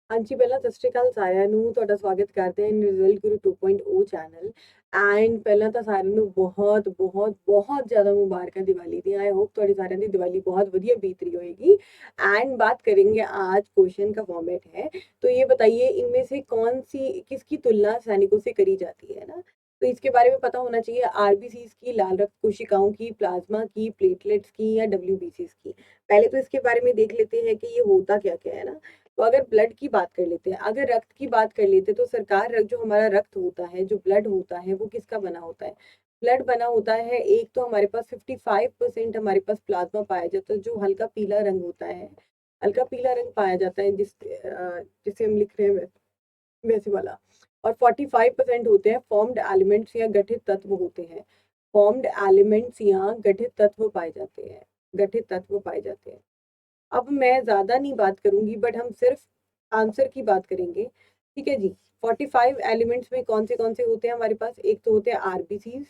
ਹਾਂਜੀ, ਪਹਿਲਾਂ ਸਤਿ ਸ਼੍ਰੀ ਅਕਾਲ ਸਾਰਿਆਂ ਨੂੰ। ਤੁਹਾਡਾ ਸਵਾਗਤ ਕਰਦੇ ਹਾਂ ਰਿਜ਼ਲਟ ਗੁਰੂ 2.0 ਚੈਨਲ। ਐਂਡ ਪਹਿਲਾਂ ਤਾਂ ਸਾਰਿਆਂ ਨੂੰ ਬਹੁਤ ਬਹੁਤ ਬਹੁਤ ਜ਼ਿਆਦਾ ਮੁਬਾਰਕਾਂ दिवाली दी। आई होप ਤੁਹਾਡੀ सारिਆਂ ਦੀ दिवाली बहुत ਵਧੀਆ बीत रही होगी। एंड बात करेंगे आज क्वेश्चन का फॉर्मेट है, तो ये बताइए इनमें से कौन सी किसकी तुलना सैनिकों से करी जाती है ना। तो इसके बारे में पता होना चाहिए, आरबीसीज की, लाल रक्त कोशिकाओं की, प्लाज्मा की, प्लेटलेट्स की या डब्ल्यूबीसीज की। पहले तो इसके बारे में देख लेते हैं कि ये होता क्या क्या है ना। तो अगर ब्लड की बात कर लेते हैं, अगर रक्त की बात कर लेते हैं, तो सरकार जो हमारा रक्त होता है, जो ब्लड होता है, वो किसका बना होता है। ब्लड बना होता है, एक तो हमारे पास 55% हमारे पास प्लाज्मा पाया जाता है, जो हल्का पीला रंग होता है। हल्का पीला रंग पाया जाता है जिसे हम लिख रहे हैं वैसे वाला। और 45% होते हैं फॉर्म्ड एलिमेंट्स या गठित तत्व होते हैं। फॉर्म्ड एलिमेंट्स या गठित तत्व पाए जाते हैं, गठित तत्व पाए जाते हैं। अब मैं ज़्यादा नहीं बात करूँगी, बट हम सिर्फ आंसर की बात करेंगे। ठीक है जी। 45 एलिमेंट्स में कौन से होते हैं हमारे पास। एक तो होते हैं आरबीसीज,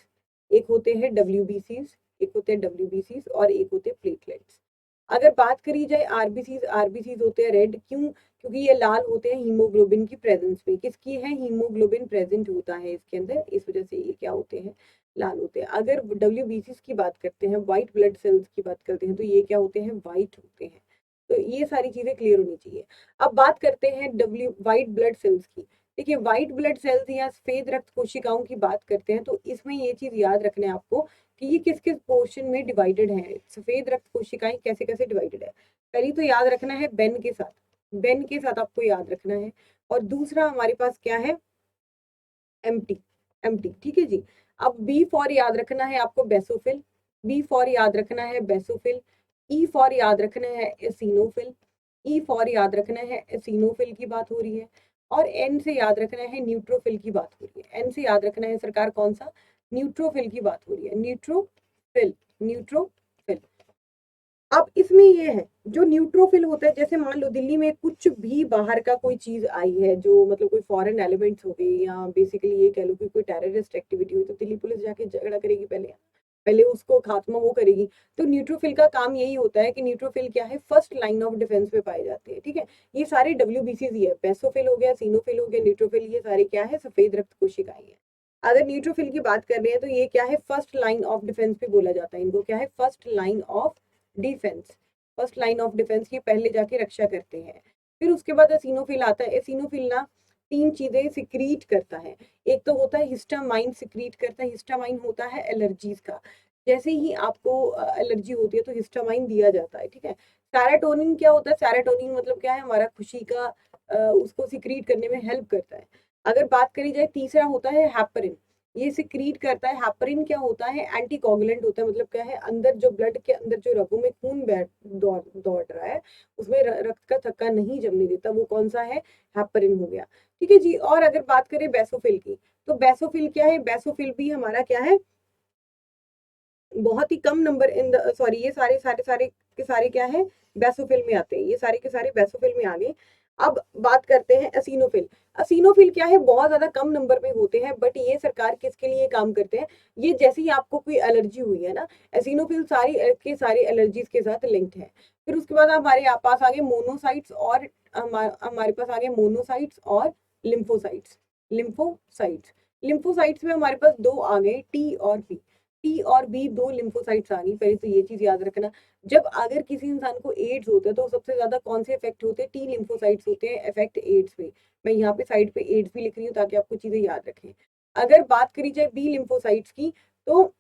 एक होते हैं डब्ल्यूबीसीज, एक होते हैं डब्ल्यूबीसीज और एक होते हैं प्लेटलेट्स। अगर बात करी जाए आरबीसीज, आरबीसीज होते हैं रेड। क्यों? क्योंकि ये लाल होते हैं हीमोग्लोबिन की प्रेजेंस में। किसकी है? हीमोग्लोबिन प्रेजेंट होता है इसके अंदर, इस वजह से ये क्या होते हैं? लाल होते हैं। अगर डब्ल्यूबीसीज की बात करते हैं, व्हाइट ब्लड सेल्स की बात करते हैं, तो ये क्या होते हैं? व्हाइट होते हैं। तो ये सारी चीजें क्लियर होनी चाहिए। अब बात करते हैं डब्ल्यू व्हाइट ब्लड सेल्स की। देखिए, व्हाइट ब्लड सेल्स या सफेद रक्त कोशिकाओं की बात करते हैं, तो इसमें ये चीज याद रखना है आपको कि ये किस किस पोर्शन में डिवाइडेड है। सफेद रक्त कोशिकाएं कैसे कैसे डिवाइडेड है, पहली तो याद रखना है बेन के साथ। बेन के साथ आपको याद रखना है। और दूसरा हमारे पास क्या है? एम्प्टी। एम्प्टी, ठीक है जी। अब बी फॉर याद रखना है आपको बेसोफिल। बी फॉर याद रखना है बेसोफिल। ई फॉर याद रखना है एसिनोफिल। ई फॉर याद रखना है एसिनोफिल की बात हो रही है। और एन से याद रखना है न्यूट्रोफिल की बात हो रही है। एन से याद रखना है सरकार कौन सा? न्यूट्रोफिल की बात हो रही है। Neutrophil, neutrophil. अब इसमें ये है, जो न्यूट्रोफिल होता है, जैसे मान लो दिल्ली में कुछ भी बाहर का कोई चीज आई है, जो मतलब कोई फॉरेन एलिमेंट्स हो गए, या बेसिकली ये कह लो कि कोई टेररिस्ट एक्टिविटी हुई, तो दिल्ली पुलिस जाके झगड़ा करेगी, पहले पहले उसको खात्मा वो करेगी। तो न्यूट्रोफिल का काम यही होता है कि न्यूट्रोफिल क्या है? फर्स्ट लाइन ऑफ डिफेंस में पाए जाते हैं। ठीक है। ये सारे डब्ल्यूबीसीज ही है, बेसोफिल हो गया, सीनोफिल हो गया, न्यूट्रोफिल, ये सारे क्या है? सफेद रक्त कोशिकाएं हैं। अगर न्यूट्रोफिल की बात कर रहे हैं, तो ये क्या है? फर्स्ट लाइन ऑफ डिफेंस पे बोला जाता है इनको। क्या है? First line of defence. First line of defence की पहले जाके रक्षा करते हैं। फिर उसके बाद एसिनोफिल आता है। एसिनोफिल ना तीन चीजें सिक्रीट करता है। एक तो होता है हिस्टामाइन सिक्रीट करता है। हिस्टामाइन होता है एलर्जीज का। जैसे ही आपको एलर्जी होती है तो हिस्टामाइन दिया जाता है। ठीक है। सेरोटोनिन क्या होता है? सेरोटोनिन मतलब क्या है? हमारा खुशी का उसको सिक्रीट करने में हेल्प करता है। अगर बात करी जाए, तीसरा होता है हैपरिन। ये सिक्रीट करता है। हैपरिन क्या होता है? एंटीकोगुलेंट होता है। मतलब क्या है? अंदर जो ब्लड के अंदर जो रगों में खून दौड़ दौड़ रहा है, उसमें रक्त का थक्का नहीं जमने देता। वो कौन सा है? हैपरिन हो गया। ठीक है जी। और अगर बात करें बेसोफिल की, तो बेसोफिल क्या है? बेसोफिल भी हमारा क्या है? बहुत ही कम नंबर इन द सॉरी, ये सारे सारे सारे के सारे क्या है? बेसोफिल में आते हैं। ये सारे के सारे बेसोफिल में आ गए। अब बात करते हैं एसिनोफिल। एसिनोफिल क्या है? बहुत ज्यादा कम नंबर में होते हैं, बट ये सरकार किसके लिए काम करते हैं? ये जैसे ही आपको कोई एलर्जी हुई है ना, एसिनोफिल सारी के सारे एलर्जीज के साथ लिंक्ड है। फिर उसके बाद हमारे पास आ गए मोनोसाइट्स, और हमारे पास आ गए मोनोसाइट्स और लिम्फोसाइट्स। लिम्फोसाइट्स, लिम्फोसाइट्स में हमारे पास दो आ गए, टी और बी। टी और बी दो लिम्फोसाइट्स आ गई। पहले तो ये चीज याद रखना, जब अगर किसी इंसान को एड्स होता है, तो सबसे ज्यादा कौन से इफेक्ट होते हैं? टी लिम्फोसाइट्स होते हैं इफेक्ट एड्स में। मैं यहाँ पे साइड पे एड्स भी लिख रही हूँ ताकि आपको चीजें याद रखें। अगर बात करी जाए बी लिम्फोसाइट्स की, तो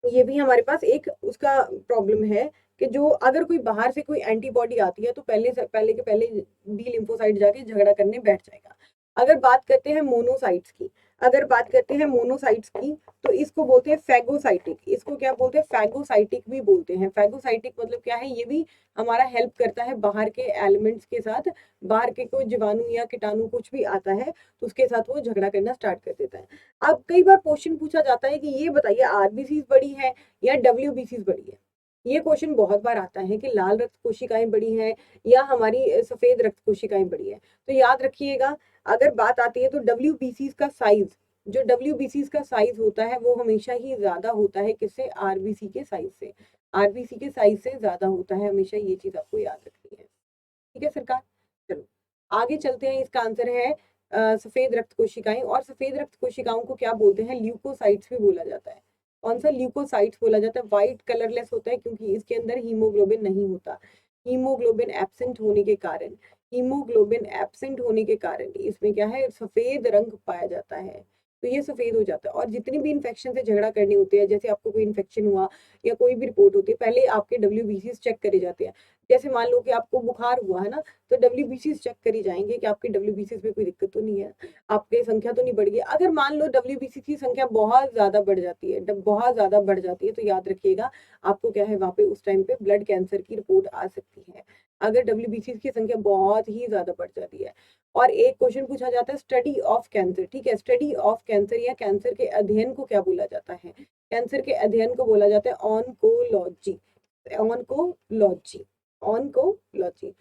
ये भी हमारे पास एक उसका प्रॉब्लम है कि जो अगर कोई बाहर से कोई एंटीबॉडी आती है, तो पहले के पहले बी लिम्फोसाइट जाके झगड़ा करने बैठ जाएगा। अगर बात करते हैं मोनोसाइट्स की, अगर बात करते हैं मोनोसाइट्स की, तो इसको बोलते हैं फैगोसाइटिक। इसको क्या बोलते हैं? फैगोसाइटिक भी बोलते हैं। फैगोसाइटिक मतलब क्या है? ये भी हमारा हेल्प करता है बाहर के एलिमेंट्स के साथ। बाहर के कोई जीवाणु या कीटाणु कुछ भी आता है, तो उसके साथ वो झगड़ा करना स्टार्ट कर देता है। अब कई बार क्वेश्चन पूछा जाता है कि ये बताइए, आरबीसी बड़ी है या डब्ल्यूबीसी बड़ी है। ये क्वेश्चन बहुत बार आता है कि लाल रक्त कोशिकाएं बड़ी हैं या हमारी सफेद रक्त कोशिकाएं बड़ी हैं। तो याद रखिएगा, अगर बात आती है तो डब्ल्यूबीसी का साइज, जो डब्ल्यूबीसी का साइज होता है, वो हमेशा ही ज्यादा होता है किससे? आरबीसी के साइज से। आरबीसी के साइज से ज्यादा होता है हमेशा। ये चीज आपको याद रखनी है। ठीक है सरकार। चलो, आगे चलते हैं, इसका आंसर है सफेद रक्त कोशिकाएं। और सफेद रक्त कोशिकाओं को क्या बोलते हैं? ल्यूकोसाइट्स भी बोला जाता है। कौन सा? ल्यूकोसाइट्स बोला जाता है। व्हाइट कलरलेस होता है क्योंकि इसके अंदर हीमोग्लोबिन नहीं होता। हीमोग्लोबिन एब्सेंट होने के कारण, हीमोग्लोबिन एब्सेंट होने के कारण इसमें क्या है? सफेद रंग पाया जाता है। तो ये सफेद हो जाता है। और जितनी भी इन्फेक्शन से झगड़ा करनी होती है, जैसे आपको कोई इन्फेक्शन हुआ या कोई भी रिपोर्ट होती है, पहले आपके डब्ल्यूबीसी चेक करे जाते हैं। जैसे मान लो कि आपको बुखार हुआ है ना, तो डब्ल्यूबीसी चेक करी जाएंगे कि आपके डब्ल्यूबीसी में कोई दिक्कत तो नहीं है, आपकी संख्या तो नहीं बढ़ गई। अगर मान लो डब्ल्यूबीसी की संख्या बहुत ज्यादा बढ़ जाती है, बहुत ज्यादा बढ़ जाती है, तो याद रखिएगा आपको क्या है, वहां पे उस टाइम पे ब्लड कैंसर की रिपोर्ट आ सकती है, अगर डब्ल्यूबीसी की संख्या बहुत ही ज्यादा बढ़ जाती है। और एक क्वेश्चन पूछा जाता है स्टडी ऑफ कैंसर, ठीक है, स्टडी ऑफ कैंसर या कैंसर के अध्ययन को क्या बोला जाता है? कैंसर के अध्ययन को बोला जाता है ऑन्कोलॉजी। Oncology, oncology.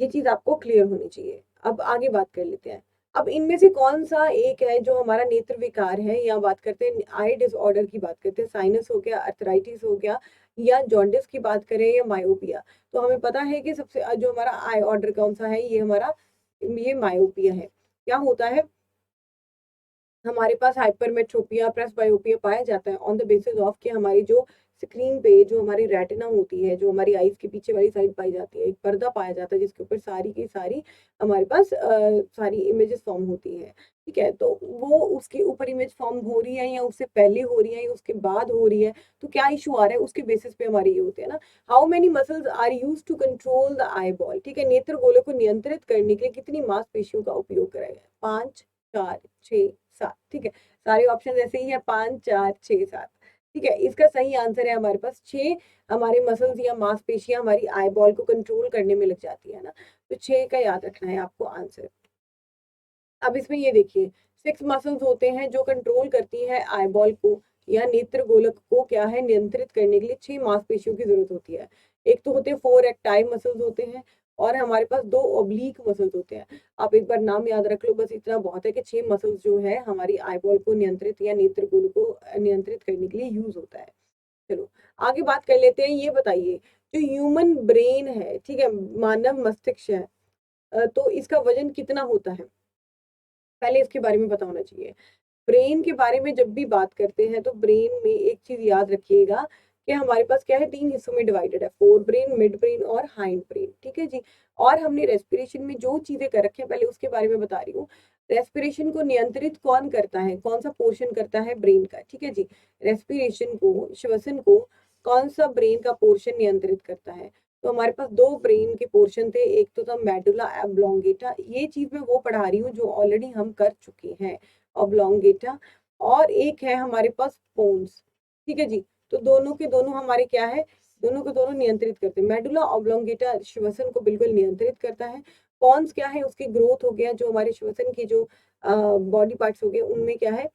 ये चीज आपको क्लियर होनी चाहिए। अब आगे बात कर लेते हैं। अब इनमें से कौन सा एक है जो हमारा नेत्र विकार है, या बात करते हैं आई डिसऑर्डर की बात करते हैं, साइनस हो गया, अर्थराइटिस हो गया, या जॉन्डिस की बात करें, या मायोपिया। तो हमें पता है कि सबसे जो हमारा आई ऑर्डर कौन सा है, ये हमारा ये मायोपिया है। क्या होता है? हमारे पास हाइपरमेट्रोपिया प्रेसबायोपिया पाया जाता है ऑन द बेसिस ऑफ कि हमारी जो स्क्रीन पे जो हमारी रेटिना होती है, जो हमारी आईज के पीछे वाली साइड पाई जाती है, एक पर्दा पाया जाता है जिसके ऊपर सारी की सारी हमारे पास सारी इमेजेस फॉर्म होती है। ठीक है, तो वो उसके ऊपर इमेज फॉर्म हो रही है, या उससे पहले हो रही है, या उसके बाद हो रही है, तो क्या इशू आ रहा है उसके बेसिस पे हमारी ये होती है ना। How many muscles are use to control the eye ball? ठीक है, नेत्र गोले को नियंत्रित करने के लिए कितनी मांसपेशियों का उपयोग कराया गया? 5, 4, 6, 7। ठीक है, सारे ऑप्शन ऐसे ही है, 5, 4, 6, 7। ठीक है, इसका सही आंसर है हमारे पास 6। हमारे मसल्स या मांसपेशियां हमारी आई बॉल को कंट्रोल करने में लग जाती है ना, तो 6 का याद रखना है आपको आंसर। अब इसमें ये देखिए, 6 मसल्स होते हैं जो कंट्रोल करती है आई बॉल को या नेत्र गोलक को क्या है, नियंत्रित करने के लिए 6 मांसपेशियों की जरूरत होती है। एक तो होते हैं 4 एक्टाइल मसल्स होते हैं, और हमारे पास 2 ओब्लीक मसल्स होते हैं। आप एक बार नाम याद रख लो, बस इतना बहुत है कि 6 मसल्स जो है हमारी आई बॉल को नियंत्रित या नेत्र गोलक को नियंत्रित करने के लिए यूज होता है। चलो आगे बात कर लेते हैं। ये बताइए, जो ह्यूमन ब्रेन है, ठीक है, मानव मस्तिष्क है, तो इसका वजन कितना होता है? पहले इसके बारे में पता होना चाहिए। ब्रेन के बारे में जब भी बात करते हैं तो ब्रेन में एक चीज याद रखिएगा कि हमारे पास क्या है, 3 हिस्सों में डिवाइडेड है, फोर ब्रेन, मिड ब्रेन और हाइंड ब्रेन। ठीक है जी। और हमने रेस्पिरेशन में जो चीजें कर रखी है, पहले उसके बारे में बता रही हूँ। रेस्पिरेशन को नियंत्रित कौन करता है, कौन सा पोर्शन करता है? ब्रेन का। ठीक है जी। रेस्पिरेशन को, श्वसन को कौन सा ब्रेन का पोर्शन नियंत्रित करता है? तो हमारे पास 2 ब्रेन के पोर्शन थे, एक तो था मेडुला ऑब्लोंगेटा, ये चीज मैं वो पढ़ा रही हूँ जो ऑलरेडी हम कर चुके हैं, ऑब्लोंगेटा। और एक है हमारे पास पोन्स। ठीक है जी। तो दोनों के दोनों हमारे क्या है, दोनों के दोनों नियंत्रित करते हैं। मेडुला ऑब्लोंगेटा श्वसन को बिल्कुल नियंत्रित करता है। पॉन्स क्या है, उसकी ग्रोथ हो गया, जो हमारे श्वसन की जो बॉडी पार्ट्स हो गए उनमें क्या है,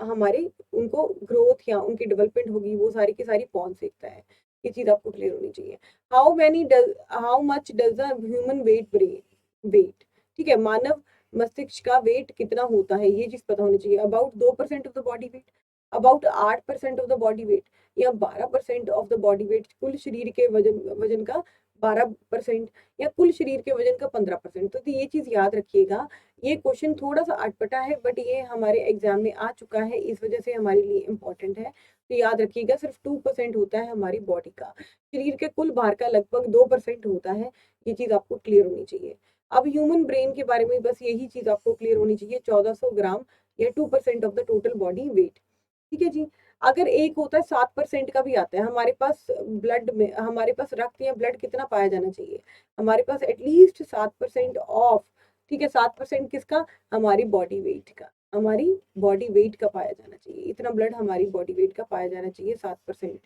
हमारे उनको ग्रोथ या उनकी डेवलपमेंट होगी, वो सारी की सारी पॉन्स देखता है। ये चीज आपको क्लियर होनी चाहिए। How much does the human weight? ठीक है, मानव मस्तिष्क का वेट कितना होता है, ये चीज पता होनी चाहिए। About 2% of the body weight, about 8% of the body weight, या 12% ऑफ द बॉडी वेट, कुल शरीर के वजन वजन का 12%, या कुल शरीर के वजन का 15%। तो ये चीज याद रखिएगा। ये क्वेश्चन थोड़ा सा अटपटा है, बट ये हमारे एग्जाम में आ चुका है, इस वजह से हमारे लिए इम्पोर्टेंट है। तो याद रखिएगा, सिर्फ 2% होता है हमारी बॉडी का, शरीर के कुल भार का लगभग 2% होता है। ये चीज आपको क्लियर होनी चाहिए। अब ह्यूमन ब्रेन के बारे में बस यही चीज आपको क्लियर होनी चाहिए, 1400 ग्राम या 2% of the total body weight. ठीक है जी। अगर एक होता है 7% का भी आता है, हमारे पास ब्लड में, हमारे पास रक्त या ब्लड कितना पाया जाना चाहिए? हमारे पास एटलीस्ट 7% ऑफ, ठीक है, 7% किसका? हमारी बॉडी वेट का, हमारी बॉडी वेट का पाया जाना चाहिए। इतना ब्लड हमारी बॉडी वेट का पाया जाना चाहिए, 7%।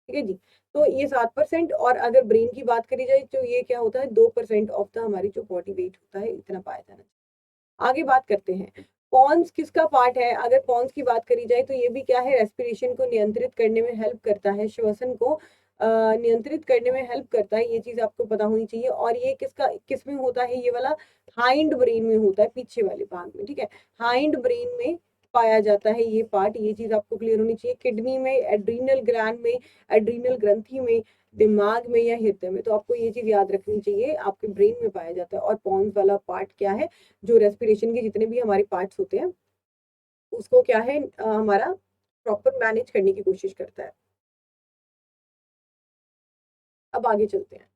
ठीक है जी। तो ये 7%, और अगर ब्रेन की बात करी जाए तो ये क्या होता है, 2% ऑफ द हमारी जो बॉडी वेट होता है, इतना पाया जाना चाहिए। आगे बात करते हैं, पॉन्स किसका पार्ट है? अगर पॉन्स की बात करी जाए तो ये भी क्या है, रेस्पिरेशन को नियंत्रित करने में हेल्प करता है, श्वसन को नियंत्रित करने में हेल्प करता है। ये चीज आपको पता होनी चाहिए। और ये किस में होता है? ये वाला हाइंड ब्रेन में होता है, पीछे वाले भाग में। ठीक है, हाइंड ब्रेन में पाया जाता है ये पार्ट, ये चीज आपको क्लियर होनी चाहिए। किडनी में, एड्रीनल ग्लैंड में, एड्रीनल ग्रंथि में, दिमाग में या हृदय में, तो आपको ये चीज याद रखनी चाहिए। आपके ब्रेन में पाया जाता है। और पॉन्स वाला पार्ट क्या है, जो रेस्पिरेशन के जितने भी हमारे पार्ट्स होते हैं उसको क्या है हमारा प्रॉपर मैनेज करने की कोशिश करता है। अब आगे चलते हैं।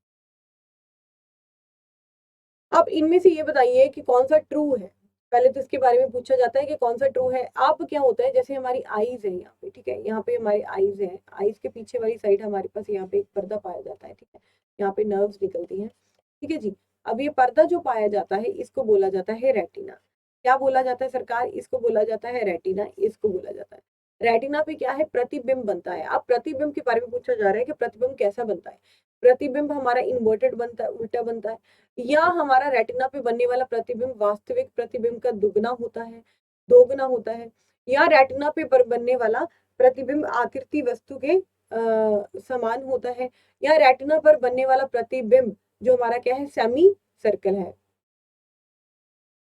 अब इनमें से ये बताइए कि कौन सा ट्रू है। पहले तो इसके बारे में पूछा जाता है कि कौन सा ट्रू है। अब क्या होता है, जैसे हमारी आईज है यहाँ पे, ठीक है, यहाँ पे हमारी आईज है, आईज के पीछे वाली साइड हमारे पास यहाँ पे एक पर्दा पाया जाता है, ठीक है, यहाँ पे नर्व्स निकलती हैं, ठीक है जी। अब ये पर्दा जो पाया जाता है इसको बोला जाता है रेटिना। क्या बोला जाता है सरकार, इसको बोला जाता है रेटिना, इसको बोला जाता है। रेटिना पे क्या है, प्रतिबिंब बनता है। अब प्रतिबिंब के बारे में पूछा जा रहा है कि प्रतिबिंब कैसा बनता है। प्रतिबिंब हमारा इन्वर्टेड बनता है, उल्टा बनता है, या हमारा रेटिना पे बनने वाला प्रतिबिंब वास्तविक प्रतिबिंब का दुगना होता है, दोगुना होता है, या रेटिना पे पर बनने वाला प्रतिबिंब आकृति वस्तु के समान होता है, या रेटिना पर बनने वाला प्रतिबिंब जो हमारा क्या है, सेमी सर्कल है।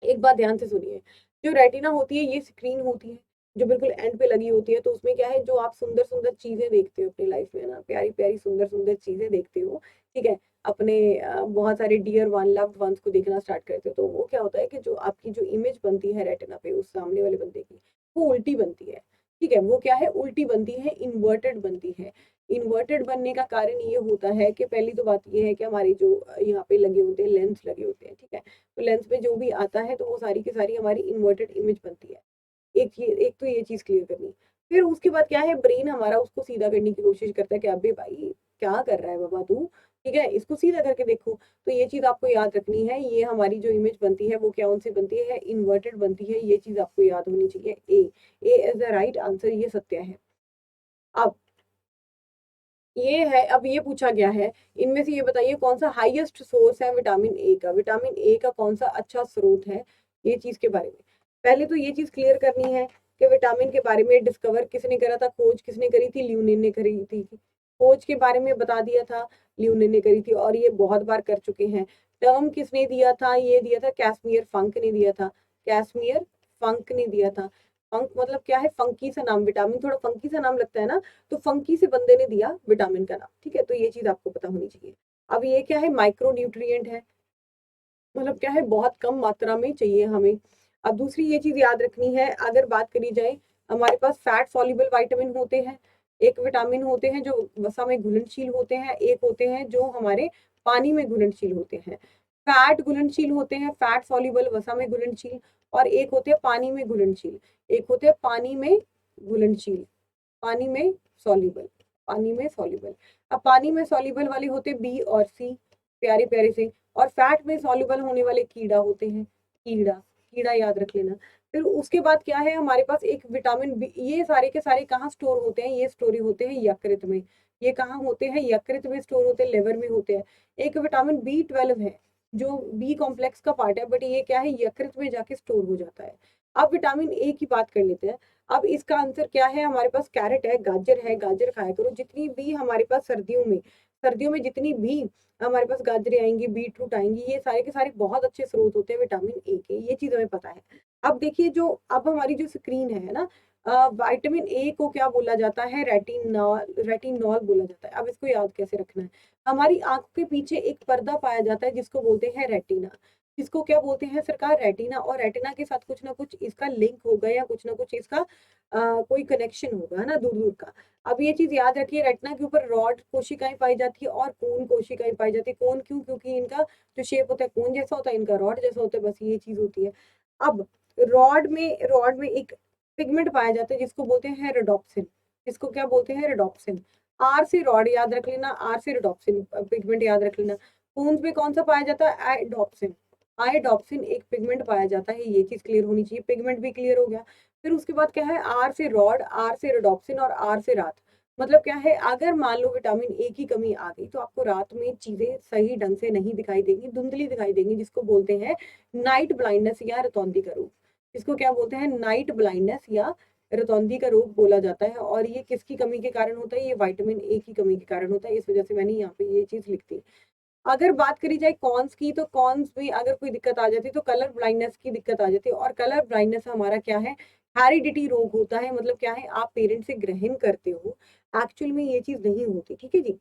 एक बात ध्यान से सुनिए, जो रेटिना होती है ये स्क्रीन होती है जो बिल्कुल एंड पे लगी होती है। तो उसमें क्या है, जो आप सुंदर सुंदर चीजें देखते हो अपनी लाइफ में ना, प्यारी प्यारी सुंदर सुंदर चीजें देखते हो, ठीक है, अपने बहुत सारे डियर वन लव्ड वंस को देखना स्टार्ट करते हो, तो वो क्या होता है कि जो आपकी जो इमेज बनती है रेटिना पे उस सामने वाले बंदे की, वो उल्टी बनती है, ठीक है। वो क्या है, उल्टी बनती है, इन्वर्टेड बनती है। इन्वर्टेड बनने का कारण ये होता है कि पहली तो बात ये है कि हमारी जो यहाँ पे लगे होते हैं लेंस लगे होते हैं, ठीक है, तो लेंस में जो भी आता है तो वो सारी की सारी हमारी इन्वर्टेड इमेज बनती है। एक तो ये चीज क्लियर करनी। फिर उसके बाद क्या है, ब्रेन हमारा उसको सीधा करने की कोशिश करता है कि अबे भाई क्या कर रहा है बाबा तू, ठीक है, इसको सीधा करके देखो। तो ये चीज आपको याद रखनी है, ये हमारी जो इमेज बनती है वो क्या उनसे बनती है, इन्वर्टेड बनती है। ये चीज आपको याद होनी चाहिए। ए इज द राइट आंसर, ये सत्य है। अब ये है, अब ये पूछा गया है, इनमें से ये बताइए कौन सा हाईएस्ट सोर्स है विटामिन ए का। विटामिन ए का कौन सा अच्छा स्रोत है, ये चीज के बारे में पहले तो ये चीज क्लियर करनी है कि विटामिन के बारे में डिस्कवर किसने करा था, खोज किसने करी थी, ल्यूनिन ने करी थी। खोज के बारे में बता दिया था, ल्यूनिन ने करी थी, और ये बहुत बार कर चुके हैं। टर्म किसने दिया था, ये दिया था कैसमियर फंक ने दिया था, कैसमियर फंक ने दिया था। फंक मतलब क्या है, फंकी सा नाम, विटामिन थोड़ा फंकी सा नाम लगता है ना, तो फंकी से बंदे ने दिया विटामिन का नाम, ठीक है, तो ये चीज आपको पता होनी चाहिए। अब ये क्या है, माइक्रो न्यूट्रिएंट है, मतलब क्या है, बहुत कम मात्रा में चाहिए हमें। अब दूसरी ये चीज याद रखनी है, अगर बात करी जाए, हमारे पास फैट सॉल्युबल विटामिन होते हैं, एक विटामिन होते हैं जो वसा में घुलनशील होते हैं, एक होते हैं जो हमारे पानी में घुलनशील होते हैं। फैट घुलनशील होते हैं, फैट सॉल्युबल वसा में घुलनशील, और एक होते हैं पानी में घुलनशील, एक होते हैं पानी में घुलनशील, पानी में सॉल्युबल, पानी में सॉल्युबल। अब पानी में सॉल्युबल वाले होते बी और सी, प्यारे प्यारे से, और फैट में सॉल्युबल होने वाले कीड़ा होते हैं, कीड़ा, कीड़ा याद रख लेना। फिर उसके बाद क्या है, हमारे पास एक विटामिन बी, ये सारे के सारे कहाँ स्टोर होते हैं, ये स्टोरी होते हैं यकृत में। ये कहाँ होते हैं, यकृत में स्टोर होते हैं, लिवर में होते हैं। एक विटामिन बी 12 है जो बी कॉम्प्लेक्स का पार्ट है, बट ये क्या है, यकृत में जाके स्टोर हो जाता है। अब विटामिन ए की बात कर लेते हैं। अब इसका आंसर क्या है, हमारे पास कैरेट है, गाजर खाया करो। जितनी भी हमारे पास सर्दियों में जितनी भी हमारे पास गाजरें आएंगी, बीट रूट आएंगी, ये सारे के सारे बहुत अच्छे स्रोत होते हैं विटामिन ए के, ये चीज हमें पता है। अब देखिए, जो अब हमारी जो स्क्रीन है ना, विटामिन ए को क्या बोला जाता है, रेटिनॉल, रेटिनॉल बोला जाता है। अब इसको याद कैसे रखना है, हमारी आंख के पीछे एक पर्दा पाया जाता है जिसको बोलते हैं रेटिना। इसको क्या बोलते हैं सरकार, रेटिना। और रेटिना के साथ कुछ ना कुछ इसका लिंक होगा, या कुछ ना कुछ इसका कोई कनेक्शन होगा, है ना, दूर दूर का। अब ये चीज याद रखिए, रेटिना के ऊपर रॉड कोशिकाएं पाई जाती है और कोन कोशिकाएं पाई जाती है। कोन क्यों, क्योंकि इनका जो शेप होता है कोन जैसा होता है, इनका रॉड जैसा होता है, बस ये चीज होती है। अब रॉड में एक पिगमेंट पाया जाता है जिसको बोलते हैं रेडोप्सिन। इसको क्या बोलते हैं, रेडोप्सिन। आर से रॉड याद रख लेना, आर से रेडोप्सिन पिगमेंट याद रख लेना। कोन्स में कौन सा पाया जाता है, आइडोप्सिन। आइडोप्सिन एक पिगमेंट पाया जाता है, ये चीज क्लियर होनी चाहिए। पिगमेंट भी क्लियर हो गया। फिर उसके बाद क्या है, आर से रॉड, आर से रेडोप्सिन, और आर से रात। मतलब क्या है, अगर मान लो विटामिन ए की कमी आ गई तो आपको रात में चीजें सही ढंग से नहीं दिखाई देंगी, धुंधली दिखाई देंगी, जिसको बोलते हैं नाइट ब्लाइंडनेस या रतौंधी का रोग। इसको क्या बोलते हैं, नाइट ब्लाइंडनेस या रतौंधी का रोग बोला जाता है। और ये किसकी कमी के कारण होता है, ये विटामिन ए की कमी के कारण होता है। इस वजह से मैंने यहाँ पे ये चीज लिख दी। अगर बात करी जाए कॉन्स की, तो कॉन्स में अगर कोई दिक्कत आ जाती है तो कलर ब्लाइंडनेस की दिक्कत आ जाती है। और कलर ब्लाइंडनेस हमारा क्या है, हेरिडिटी रोग होता है, मतलब क्या है, आप पेरेंट से ग्रहण करते हो, एक्चुअल में ये चीज़ नहीं होती, ठीक है जी।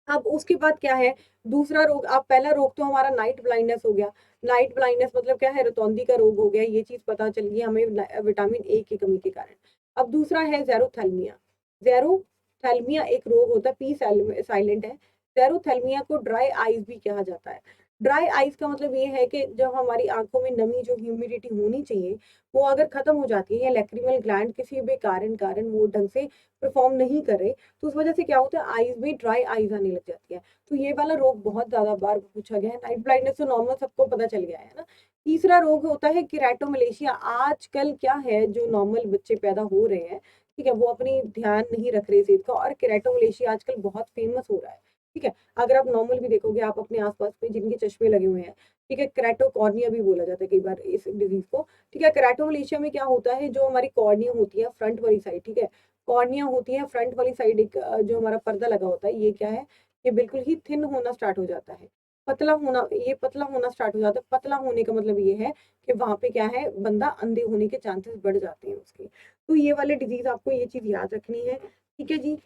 अब उसके बाद क्या है, दूसरा रोग, अब पहला रोग तो हमारा नाइट ब्लाइंडनेस हो गया। नाइट ब्लाइंडनेस मतलब क्या है, रतौंधी का रोग हो गया, ये चीज़ पता चल गई हमें विटामिन ए की कमी के कारण। अब दूसरा है ज़ेरोथैल्मिया। ज़ेरोथैल्मिया एक रोग होता है, पी साइलेंट है। ज़ेरोथैल्मिया को ड्राई आईज़ भी कहा जाता है। ड्राई आईज़ का मतलब ये है कि जब हमारी आँखों में नमी, जो ह्यूमिडिटी होनी चाहिए, वो अगर खत्म हो जाती है या लैक्रिमल ग्लैंड किसी भी कारण वो ढंग से परफ़ॉर्म नहीं कर रहे, तो उस वजह से क्या होता है, आईज़ में ड्राई आईज़ आने लग जाती है। तो ये वाला रोग बहुत ज़्यादा बार पूछा गया है। नाइट ब्लाइंडनेस तो नॉर्मल सबको पता चल गया है ना। तीसरा रोग होता है केराटोमलेशिया। आजकल क्या है, जो नॉर्मल बच्चे पैदा हो रहे हैं, ठीक है, वो अपनी ध्यान नहीं रख रहे सेहत का, और केराटोमलेशिया आजकल बहुत फेमस हो रहा है, ठीक है। अगर आप नॉर्मल भी देखोगे, आप अपने आस-पास में जिनके चश्मे लगे हुए हैं, ठीक है, केराटोकॉर्निया भी बोला जाता है कई बार इस डिज़ीज़ को, ठीक है। केराटोमलेशिया में क्या होता है, जो हमारी कॉर्निया होती है फ्रंट वाली साइड, ठीक है, कॉर्निया होती है फ्रंट वाली साइड, एक जो हमारा पर्दा लगा होता है, ये क्या है, ये बिल्कुल ही थिन होना स्टार्ट हो जाता है। पतला होना, ये पतला होना स्टार्ट हो जाता है। पतला होने का मतलब ये है कि वहाँ पे क्या है, बंदा अंधे होने के चांसेस बढ़ जाते हैं उसके। तो ये वाले डिज़ीज़ आपको ये चीज़ याद रखनी है, ठीक है जी।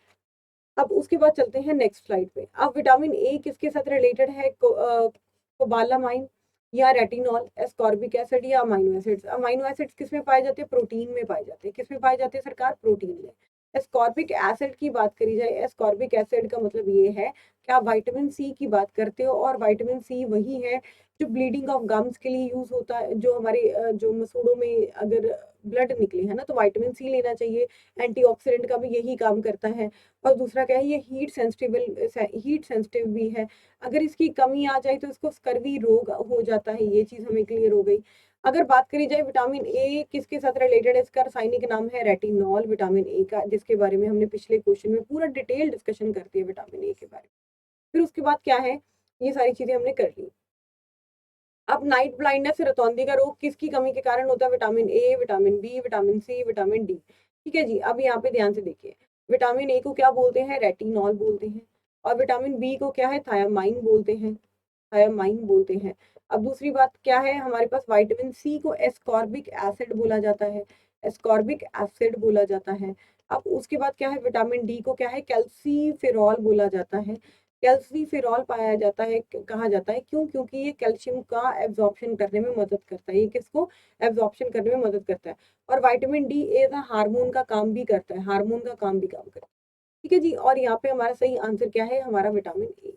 अब उसके बाद चलते हैं नेक्स्ट स्लाइड पे। अब विटामिन ए किसके साथ रिलेटेड है, कोबालामाइन या रेटिनॉल, एस्कॉर्बिक एसिड या अमाइनो एसिड्स। अमाइनो एसिड्स किसमें पाए जाते हैं, प्रोटीन में पाए जाते हैं। किसमें पाए जाते हैं सरकार, प्रोटीन में। एस्कॉर्बिक एसिड की बात करी जाए, एस्कॉर्बिक एसिड का मतलब ये है कि आप विटामिन सी की बात करते हो, और विटामिन सी वही है जो ब्लीडिंग ऑफ गम्स के लिए यूज होता है, जो हमारे जो मसूड़ों में अगर ब्लड निकले है ना, तो विटामिन सी लेना चाहिए। एंटीऑक्सीडेंट का भी यही काम करता है। और दूसरा क्या है, ये हीट सेंसिटिव भी है। अगर इसकी कमी आ जाए तो इसको स्कर्वी रोग हो जाता है, ये चीज़ हमें क्लियर हो गई। अगर बात करी जाए विटामिन ए किसके साथ रिलेटेड है, इसका रासायनिक नाम है रेटिनॉल, विटामिन ए का, जिसके बारे में हमने पिछले क्वेश्चन में पूरा डिटेल डिस्कशन करती है विटामिन ए के बारे में। फिर उसके बाद क्या है, ये सारी चीज़ें हमने कर ली। अब नाइट ब्लाइंडनेस रतौंधी का रोग किसकी कमी के कारण होता है, vitamin A, vitamin B, vitamin C, vitamin D, ठीक है जी। अब यहाँ पे ध्यान से देखिए, विटामिन ए को क्या बोलते हैं, रेटिनॉल बोलते हैं, और विटामिन बी को क्या है, थायामाइन बोलते हैं, थायामाइन बोलते हैं। अब दूसरी बात क्या है, हमारे पास विटामिन सी को एस्कॉर्बिक एसिड बोला जाता है, एस्कॉर्बिक एसिड बोला जाता है। अब उसके बाद क्या है, विटामिन डी को क्या है, कैल्सीफेरॉल बोला जाता है। कैल्सीफेरॉल पाया जाता है, कहा जाता है, क्यों, क्योंकि ये कैल्शियम का एब्जॉर्प्शन करने में मदद करता है। ये किसको एब्जॉर्प्शन करने में मदद करता है। और vitamin D as a hormone का काम भी करता है, हार्मोन का काम भी काम करता है, ठीक है जी। और यहाँ पे हमारा सही आंसर क्या है, हमारा विटामिन ए।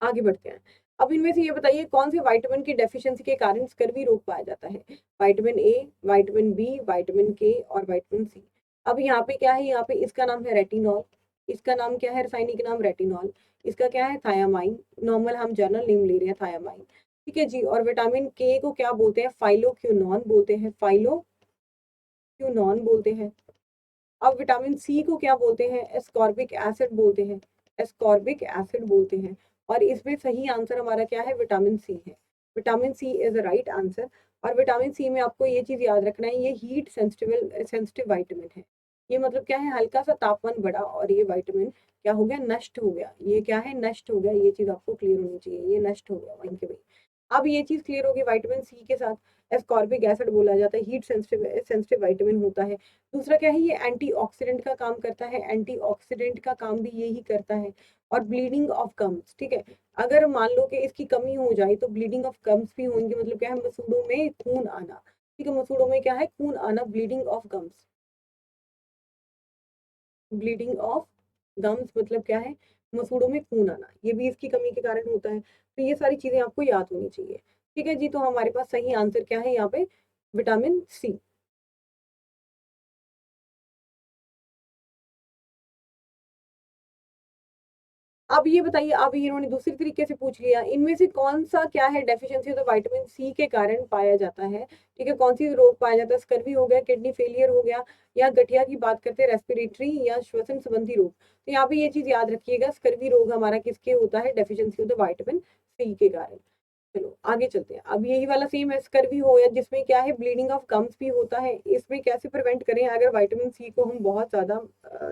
आगे बढ़ते हैं। अब इनमें से ये बताइए, कौन से विटामिन की डेफिशिएंसी के कारण स्कर्वी रोग पाया जाता है? Vitamin A, vitamin B, vitamin K और विटामिन सी। अब यहाँ पे क्या है, यहाँ पे इसका नाम है रेटिनॉल, इसका नाम क्या है, रासायनिक नाम रेटिनॉल, इसका क्या है, थायामाइन, नॉर्मल हम जनरल नेम ले रहे हैं थायामाइन, ठीक है जी। और विटामिन के को क्या बोलते हैं, फाइलोक्विनोन बोलते हैं, फाइलोक्विनोन बोलते हैं। अब विटामिन सी को क्या बोलते हैं, एस्कॉर्बिक एसिड बोलते हैं, एस्कॉर्बिक एसिड बोलते हैं। और इसमें सही आंसर हमारा क्या है, विटामिन सी है। Vitamin C is the right answer. और विटामिन सी में आपको ये चीज याद रखना है, ये हीट सेंसिटिव विटामिन है। ये मतलब क्या है, हल्का सा तापमान बढ़ा और ये विटामिन क्या हो गया, नष्ट हो गया। ये क्या है, नष्ट हो गया, ये चीज आपको क्लियर होनी चाहिए, ये नष्ट हो गया वहीं के वहीं। अब ये चीज क्लियर होगी, विटामिन सी के साथ एस्कॉर्बिक एसिड बोला जाता है, हीट सेंसिटिव विटामिन होता है। दूसरा क्या है, ये एंटीऑक्सीडेंट का काम करता है, एंटीऑक्सीडेंट का काम भी यही करता है। और ब्लीडिंग ऑफ गम्स, ठीक है, अगर मान लो कि इसकी कमी हो जाए तो ब्लीडिंग ऑफ गम्स भी होंगे, मतलब क्या है, मसूड़ों में खून आना, ठीक है, मसूड़ों में क्या है, खून आना, bleeding of gums, bleeding of gums मतलब क्या है, मसूड़ों में खून आना, ये भी इसकी कमी के कारण होता है। तो ये सारी चीजें आपको याद होनी चाहिए, ठीक है जी। तो हमारे पास सही आंसर क्या है यहाँ पे, विटामिन सी। अब ये बताइए, अब इन्होंने दूसरी तरीके से पूछ लिया, इनमें से कौन सा क्या है डेफिशिएंसी तो विटामिन सी के कारण पाया जाता है, ठीक है, कौन सी रोग पाया जाता है, स्कर्वी हो गया, किडनी फेलियर हो गया, या गठिया की बात करते हैं, रेस्पिरेटरी या श्वसन संबंधी रोग। तो यहाँ पे ये चीज याद रखिएगा, स्कर्वी रोग हमारा किसके होता है, deficiency of the vitamin C के कारण। चलो आगे चलते हैं। अब यही वाला सेम है, स्कर्वी हो या जिसमें क्या है, ब्लीडिंग ऑफ गम्स भी होता है, इसमें कैसे प्रिवेंट करें, अगर विटामिन सी को हम बहुत ज्यादा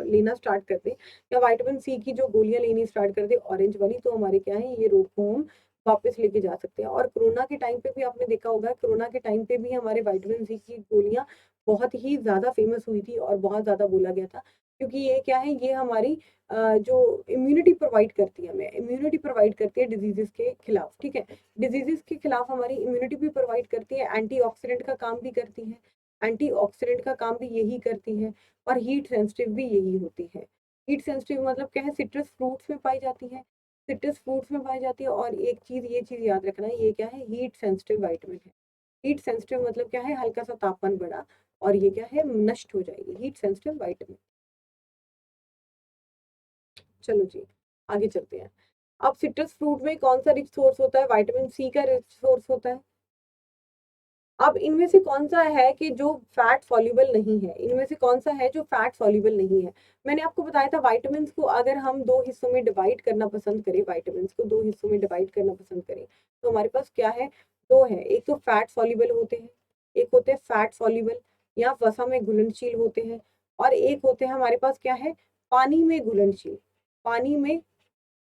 लेना स्टार्ट कर दें, या विटामिन सी की जो गोलियां लेनी स्टार्ट कर दें ऑरेंज वाली, तो हमारे क्या है, ये रोग को हम वापस लेके जा सकते हैं। और कोरोना के टाइम पे भी आपने देखा होगा, कोरोना के टाइम पे भी हमारे विटामिन सी की गोलियां बहुत ही ज़्यादा फेमस हुई थी और बहुत ज़्यादा बोला गया था, क्योंकि ये क्या है, ये हमारी जो इम्यूनिटी प्रोवाइड करती है, हमें इम्यूनिटी प्रोवाइड करती है डिजीजेस के खिलाफ। ठीक है, डिजीजेस के खिलाफ हमारी इम्यूनिटी भी प्रोवाइड करती है, एंटीऑक्सीडेंट का काम भी करती है, एंटीऑक्सीडेंट का काम भी यही करती है, और हीट सेंसिटिव भी यही होती है। हीट सेंसिटिव मतलब क्या है, सिट्रस फ्रूट्स में पाई जाती है, सिट्रस फ्रूट्स में पाई जाती है। और एक चीज, ये चीज याद रखना है, ये क्या है, हीट सेंसिटिव विटामिन है। हीट सेंसिटिव मतलब क्या है, हल्का सा तापमान बढ़ा और ये क्या है, नष्ट हो जाएगी, हीट सेंसिटिव विटामिन। चलो जी, आगे चलते हैं। अब सिट्रस फ्रूट में कौन सा रिच सोर्स होता है, विटामिन सी का रिच सोर्स होता है। अब इनमें से कौन सा है कि जो फैट सॉल्युबल नहीं है, इनमें से कौन सा है जो फैट सॉल्युबल नहीं है। मैंने आपको बताया था, विटामिन्स को अगर हम दो हिस्सों में डिवाइड करना पसंद करें, विटामिन्स को दो हिस्सों में डिवाइड करना पसंद करें, तो हमारे पास क्या है, दो है। एक तो फैट सॉल्युबल होते हैं, एक होते हैं फैट सॉल्युबल या वसा में घुलनशील होते हैं, और एक होते हैं हमारे पास क्या है, पानी में घुलनशील, पानी में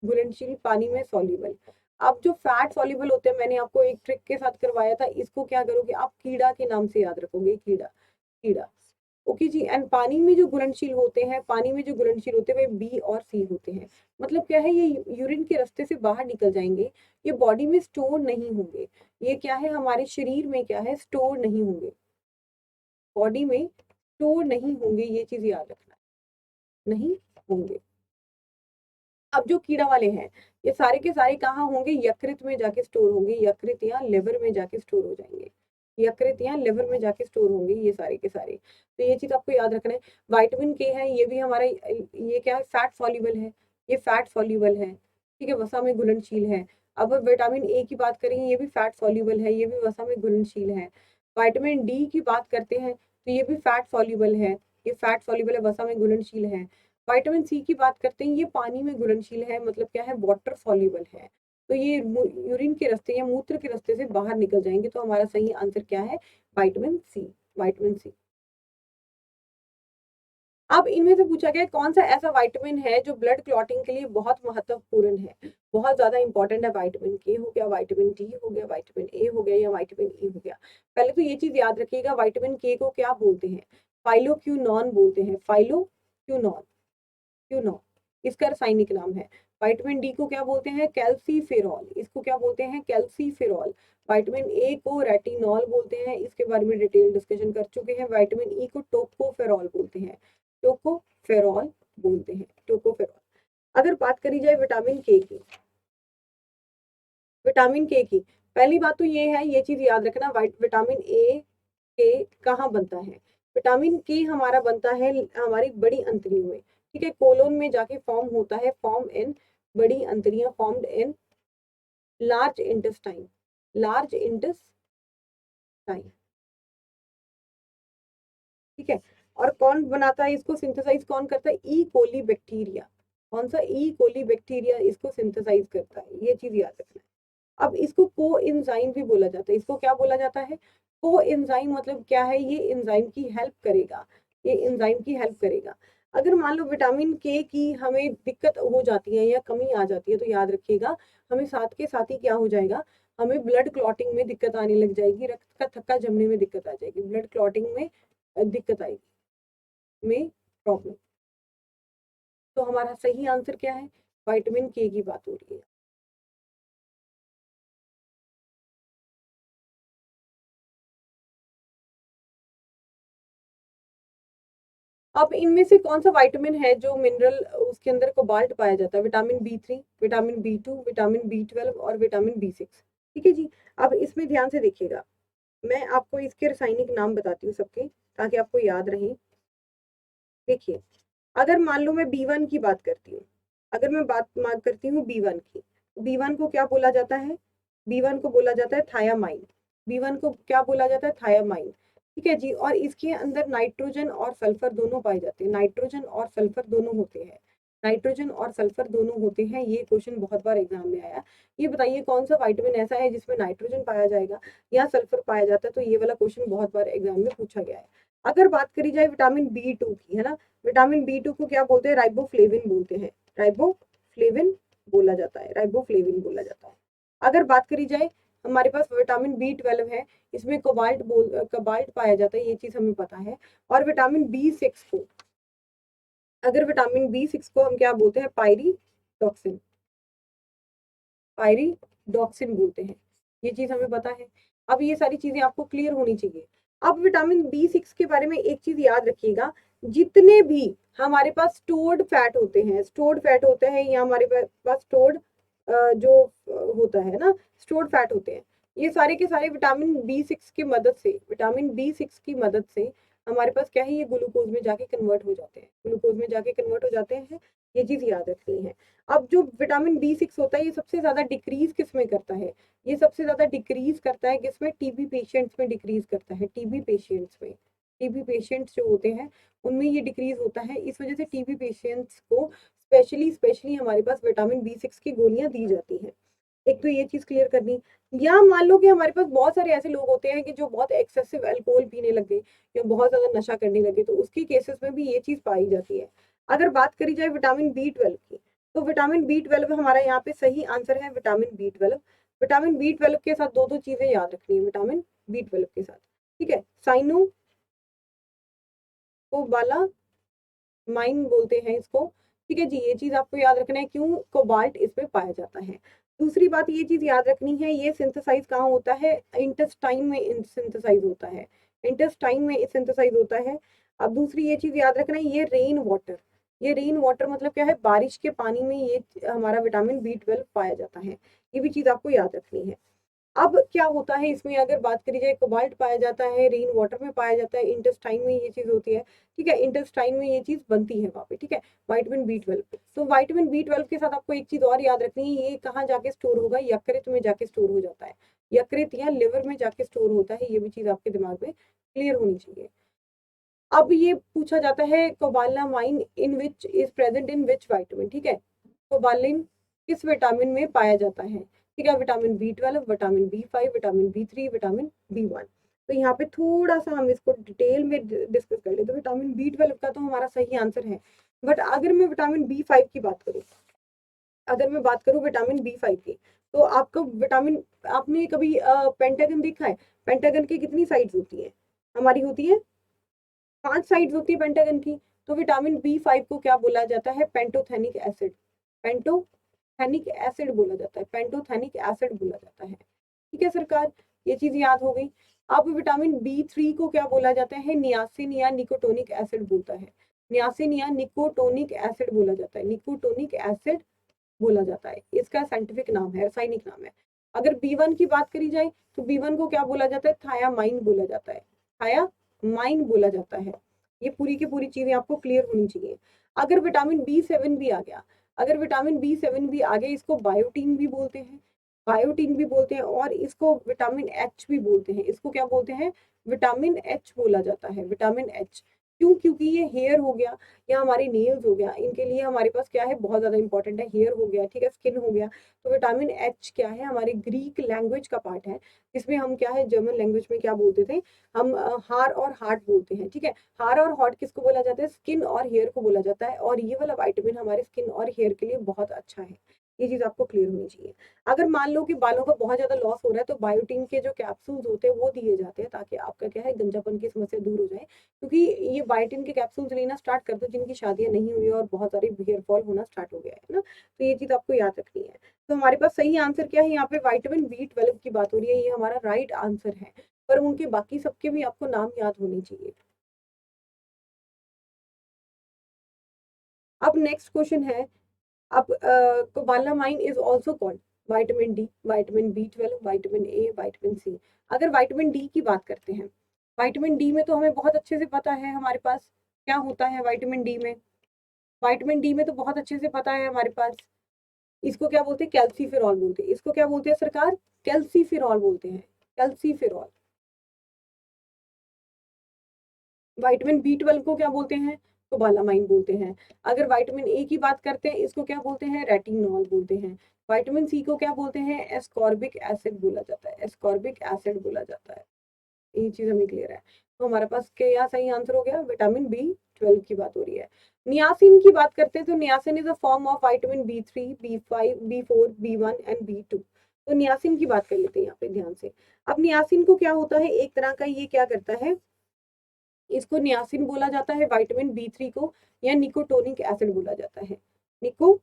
घुलनशील, पानी में सॉल्युबल। अब जो फैट सॉल्युबल होते हैं, मैंने आपको एक ट्रिक के साथ करवाया था, इसको क्या करोगे आप, कीड़ा के नाम से याद रखोगे, कीड़ा, कीड़ा। Okay ji. एंड पानी में जो घुलनशील होते हैं, पानी में जो घुलनशील होते हैं वे बी और सी होते हैं। मतलब क्या है, ये यूरिन के रास्ते से बाहर निकल जाएंगे, ये बॉडी में स्टोर नहीं होंगे, ये क्या है, हमारे शरीर में क्या है, स्टोर नहीं होंगे, बॉडी में स्टोर नहीं होंगे, ये चीज याद रखना है, नहीं होंगे। अब जो कीड़ा वाले हैं, ये सारे के सारे कहाँ होंगे, यकृत में जाके स्टोर होंगे, यकृत या लिवर में जाके स्टोर हो जाएंगे, यकृत या लिवर में जाके स्टोर होंगे ये सारे के सारे। तो ये चीज आपको याद रखना है। विटामिन के है, ये भी हमारा, ये क्या है, फैट सॉल्युबल है, ये फैट सॉल्युबल है, ठीक है, वसा में घुलनशील है। अब विटामिन ए की बात करेंगे, ये भी फैट सॉल्युबल है, ये भी वसा में घुलनशील है। विटामिन डी की बात करते हैं तो ये भी फैट सॉल्युबल है, ये फैट सॉल्युबल है, वसा में घुलनशील है। विटामिन सी की बात करते हैं, ये पानी में घुलनशील है, मतलब क्या है, वाटर सॉल्युबल है। तो ये यूरिन के रास्ते या मूत्र के रास्ते से बाहर निकल जाएंगे, तो हमारा सही आंसर क्या है, विटामिन सी, विटामिन सी। अब इनमें से पूछा गया कौन सा ऐसा विटामिन है जो ब्लड क्लॉटिंग के लिए बहुत महत्वपूर्ण है, बहुत ज्यादा इंपॉर्टेंट है। विटामिन के हो गया, विटामिन डी हो गया, विटामिन ए हो गया या विटामिन ई हो गया। पहले तो ये चीज याद रखिएगा, विटामिन के को क्या बोलते हैं, फाइलोक्यूनॉन बोलते हैं, फाइलोक्यूनॉन, क्यूनॉन इसका रासायनिक नाम है। विटामिन डी को क्या बोलते हैं, कैल्सीफेरॉल, इसको क्या बोलते हैं, कैल्सीफेरॉल। विटामिन ए को रेटिनॉल बोलते हैं, इसके बारे में डिटेल डिस्कशन कर चुके हैं। विटामिन ई को टोकोफेरॉल बोलते हैं, टोकोफेरॉल बोलते हैं, टोकोफेरॉल। अगर बात करी जाए विटामिन के की, विटामिन के की पहली बात तो ये है, ये चीज याद रखना, विटामिन ए के कहाँ बनता है, विटामिन के हमारा बनता है हमारी बड़ी अंतरियों में, ठीक है, कोलोन में जाके फॉर्म होता है, फॉर्म इन बड़ी अंतरियां, formed in large intestine, large intestine, ठीक है। और कौन बनाता है इसको, सिंथेसाइज कौन करता है, ई कोली बैक्टीरिया, कौन सा, ई कोली बैक्टीरिया इसको सिंथेसाइज करता है, ये चीज याद रखना है। अब इसको को एंजाइम भी बोला जाता है, इसको क्या बोला जाता है, को एंजाइम मतलब क्या है, ये एंजाइम की हेल्प करेगा, ये एंजाइम की हेल्प करेगा। अगर मान लो विटामिन के की हमें दिक्कत हो जाती है या कमी आ जाती है, तो याद रखिएगा, हमें साथ के साथ ही क्या हो जाएगा, हमें ब्लड क्लॉटिंग में दिक्कत आने लग जाएगी, रक्त का थक्का जमने में दिक्कत आ जाएगी, ब्लड क्लॉटिंग में दिक्कत आएगी, में प्रॉब्लम। तो हमारा सही आंसर क्या है, विटामिन के की बात हो रही है। अब इनमें से कौन सा विटामिन है जो मिनरल उसके अंदर कोबाल्ट पाया जाता है, vitamin B 3, vitamin B 2, vitamin B 12 और विटामिन बी 6, ठीक है जी। अब इसमें ध्यान से देखिएगा, मैं आपको इसके रासायनिक नाम बताती हूँ सबके, ताकि आपको याद रहे। देखिए, अगर मान लो मैं बी 1 की बात करती हूँ, अगर मैं बात करती हूँ बी 1 की, बी 1 को क्या बोला जाता है, बी 1 को बोला जाता है थायामाइन, बी 1 को क्या बोला जाता है, थायामाइन, ठीक है जी। और इसके अंदर नाइट्रोजन और सल्फर दोनों पाए जाते हैं, नाइट्रोजन और सल्फर दोनों होते हैं, नाइट्रोजन और सल्फर दोनों होते हैं। ये क्वेश्चन बहुत बार एग्जाम में आया। ये बताइए कौन सा विटामिन ऐसा है जिसमें नाइट्रोजन पाया जाएगा या सल्फर पाया जाता है, तो ये वाला क्वेश्चन बहुत बार एग्जाम में पूछा गया है। अगर बात करी जाए विटामिन बी 2 की, है ना, विटामिन बी 2 को क्या बोलते हैं, राइबोफ्लेविन बोलते हैं, राइबोफ्लेविन बोला जाता है, राइबोफ्लेविन बोला जाता है। अगर बात करी जाए हमारे पास विटामिन B12 है, इसमें कोबाल्ट पाया जाता है, ये चीज हमें पता है। और विटामिन B6 को, अगर विटामिन B6 को हम क्या बोलते हैं, पायरीडॉक्सिन, पायरीडॉक्सिन बोलते हैं, ये चीज हमें पता है। अब ये सारी चीजें आपको क्लियर होनी चाहिए। अब विटामिन B6 के बारे में एक चीज याद रखिएगा, जितने भी हमारे पास स्टोर्ड फैट होते हैं, स्टोर्ड फैट होते हैं या हमारे पास स्टोर्ड जो होता है ना, स्टोर्ड फैट होते हैं, ये सारे के सारे विटामिन B6 की मदद से, विटामिन B6 की मदद से हमारे पास क्या है, ये ग्लूकोज में जाके कन्वर्ट हो जाते हैं, ग्लूकोज में जाके कन्वर्ट हो जाते हैं। ये चीज याद रखनी है। अब जो विटामिन B6 होता है, ये सबसे ज्यादा डिक्रीज किस में करता है, ये सबसे ज्यादा डिक्रीज करता है किसमें, टीबी पेशेंट्स में डिक्रीज करता है, टीबी पेशेंट्स में, टीबी पेशेंट्स जो होते हैं उनमें ये डिक्रीज होता है। इस वजह से टीबी पेशेंट्स को स्पेशली स्पेशली हमारे पास विटामिन B6 की गोलियां दी जाती हैं। एक तो ये चीज क्लियर करनी। या मान लो कि हमारे पास बहुत सारे ऐसे लोग होते हैं कि जो बहुत एक्सेसिव अल्कोहल पीने लगे या बहुत ज्यादा नशा करने लगे, तो उसकी केसेस में भी ये चीज पाई जाती है। अगर बात करी जाए विटामिन B12 की, तो विटामिन B12 हमारा यहाँ पे सही आंसर है विटामिन B12। विटामिन B12 के साथ दो दो चीजें याद रखनी है विटामिन B12 के साथ, ठीक है। साइनो को बाला माइन बोलते हैं इसको, ठीक है जी, ये चीज आपको याद रखना है, क्यों कोबाल्ट इसमें पाया जाता है। दूसरी बात ये चीज याद रखनी है, ये सिंथेसाइज कहाँ होता है, इंटेस्टाइन में सिंथेसाइज होता है, इंटेस्टाइन में सिंथेसाइज होता है। अब दूसरी ये चीज याद रखना है, ये रेन वाटर, ये रेन वाटर मतलब क्या है, बारिश के पानी में ये हमारा विटामिन B12 पाया जाता है, ये भी चीज आपको याद रखनी है। अब क्या होता है इसमें, अगर बात करी जाए, कोबाल्ट पाया जाता है, रेन वाटर में पाया जाता है, इंटेस्टाइन में ये चीज होती है, ठीक है, इंटेस्टाइन में ये चीज बनती है वहाँ पे, ठीक है, विटामिन B12। तो विटामिन B12 के साथ आपको एक चीज और याद रखनी है, ये कहाँ जाके स्टोर होगा, यकृत में जाके स्टोर हो जाता है, यकृत या लिवर में जाके स्टोर होता है, ये भी चीज आपके दिमाग में क्लियर होनी चाहिए। अब ये पूछा जाता है, cobalamin in which is present in which vitamin, ठीक है, कोबालिन किस विटामिन में पाया जाता है, ठीक है, vitamin B12, vitamin B5, vitamin B3, vitamin B1। तो यहाँ पे थोड़ा सा हम इसको डिटेल में डिस्कस कर ले, तो विटामिन B12 का तो हमारा सही आंसर है। बट अगर मैं विटामिन B5 की बात करूँ, अगर मैं बात करूँ विटामिन B5 की, तो आपको विटामिन, आपने कभी पेंटागन देखा है, पेंटागन की कितनी साइड्स होती है, हमारी होती है 5 साइड्स होती है पेंटागन की। तो विटामिन B5 को क्या बोला जाता है, पेंटोथेनिक एसिड, पेंटोथेनिक एसिड बोला जाता है, पेंटोथेनिक एसिड बोला जाता है, ठीक है सरकार, ये चीज याद हो गई। अब विटामिन B3 को क्या बोला जाता है, नियासिन या निकोटोनिक एसिड बोलता है, नियासिन या निकोटोनिक एसिड बोला जाता है, निकोटोनिक एसिड बोला जाता है, इसका साइंटिफिक नाम है, रासायनिक नाम है। अगर B1 की बात करी जाए, तो B1 को क्या बोला जाता है, थायामाइन बोला जाता है, थायामाइन बोला जाता है। ये पूरी की पूरी चीजें आपको क्लियर होनी चाहिए। अगर विटामिन B7 भी आ गया, अगर विटामिन B7 भी आ गया, इसको बायोटीन भी बोलते हैं, बायोटीन भी बोलते हैं, और इसको विटामिन H भी बोलते हैं, इसको क्या बोलते हैं, विटामिन H बोला जाता है, विटामिन H। क्यों, क्योंकि ये हेयर हो गया या हमारे नेल्स हो गया, इनके लिए हमारे पास क्या है, बहुत ज्यादा इंपॉर्टेंट है, हेयर हो गया, ठीक है, स्किन हो गया। तो विटामिन H क्या है, हमारे ग्रीक लैंग्वेज का पार्ट है, जिसमें हम क्या है, जर्मन लैंग्वेज में क्या बोलते थे हम, हार और हार्ट बोलते हैं, ठीक है। हार और हार्ट किसको बोला जाता है, स्किन और हेयर को बोला जाता है, और ये वाला विटामिन हमारे स्किन और हेयर के लिए बहुत अच्छा है, ये चीज आपको क्लियर होनी चाहिए। अगर मान लो कि बालों का बहुत ज्यादा लॉस हो रहा है, तो बायोटीन के जो कैप्सूल्स होते हैं वो दिए जाते हैं, ताकि आपका क्या है, गंजापन की समस्या दूर हो जाए। क्योंकि ये बायोटीन के कैप्सूल्स लेना स्टार्ट कर दो जिनकी शादियां नहीं हुई और बहुत सारे हेयर फॉल होना स्टार्ट हो गया है ना, तो ये चीज आपको याद रखनी है। तो हमारे पास सही आंसर क्या है, यहाँ पे विटामिन B12 की बात हो रही है, ये हमारा राइट आंसर है। पर उनके बाकी सबके भी आपको नाम याद होने चाहिए। अब नेक्स्ट क्वेश्चन है, अब cobalamin is also called vitamin D, vitamin B12, vitamin A, vitamin C। अगर विटामिन D की बात करते हैं, विटामिन D में तो हमें बहुत अच्छे से पता है हमारे पास क्या होता है विटामिन D में, विटामिन D में तो बहुत अच्छे से पता है हमारे पास, इसको क्या बोलते हैं, कैल्सीफेरॉल बोलते हैं, इसको क्या बोलते हैं सरकार, कैल्सीफेरॉल बोलते हैं, कैल्सीफेरॉल। विटामिन B12 को क्या बोलते हैं, कोबालामाइन बोलते हैं। अगर विटामिन A की बात करते हैं, इसको क्या बोलते हैं, रेटिनॉल बोलते हैं। विटामिन C को क्या बोलते हैं, एस्कॉर्बिक एसिड बोला जाता है, एस्कॉर्बिक एसिड बोला जाता है। ये चीज हमें क्लियर है। तो हमारे पास क्या सही आंसर हो गया, विटामिन B12 की बात हो रही है। नियासिन की बात करते हैं, तो niacin is a form of vitamin B3, B5, B4, B1 and B2। तो नियासिन की बात कर लेते हैं यहाँ पे ध्यान से। अब नियासिन को क्या होता है, एक तरह का ये क्या करता है, इसको नियासिन बोला जाता है, विटामिन बी3 को, या निकोटोनिक एसिड बोला जाता है, निको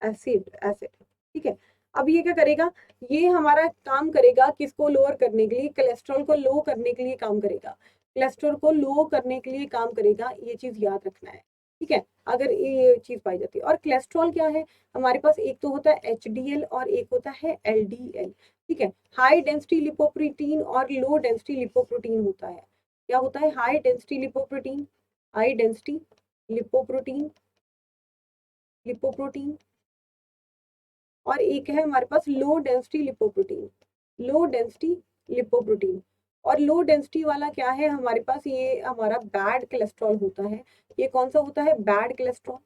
एसिड, ठीक है। अब ये क्या करेगा, ये हमारा काम करेगा किसको लोअर करने के लिए, कोलेस्ट्रॉल को लो करने के लिए काम करेगा, कोलेस्ट्रॉल को लो करने के लिए काम करेगा, ये चीज याद रखना है, ठीक है। अगर ये चीज पाई जाती है, और कोलेस्ट्रॉल क्या है हमारे पास, एक तो होता है एचडीएल और एक होता है एलडीएल, ठीक है। हाई डेंसिटी लिपोप्रोटीन और लो डेंसिटी लिपोप्रोटीन होता है। क्या होता है, high density lipoprotein, high density lipoprotein, lipoprotein, और एक है हमारे पास low density lipoprotein, low density lipoprotein. और लो डेंसिटी वाला क्या है हमारे पास, ये हमारा बैड कोलेस्ट्रॉल होता है। ये कौन सा होता है, बैड कोलेस्ट्रॉल,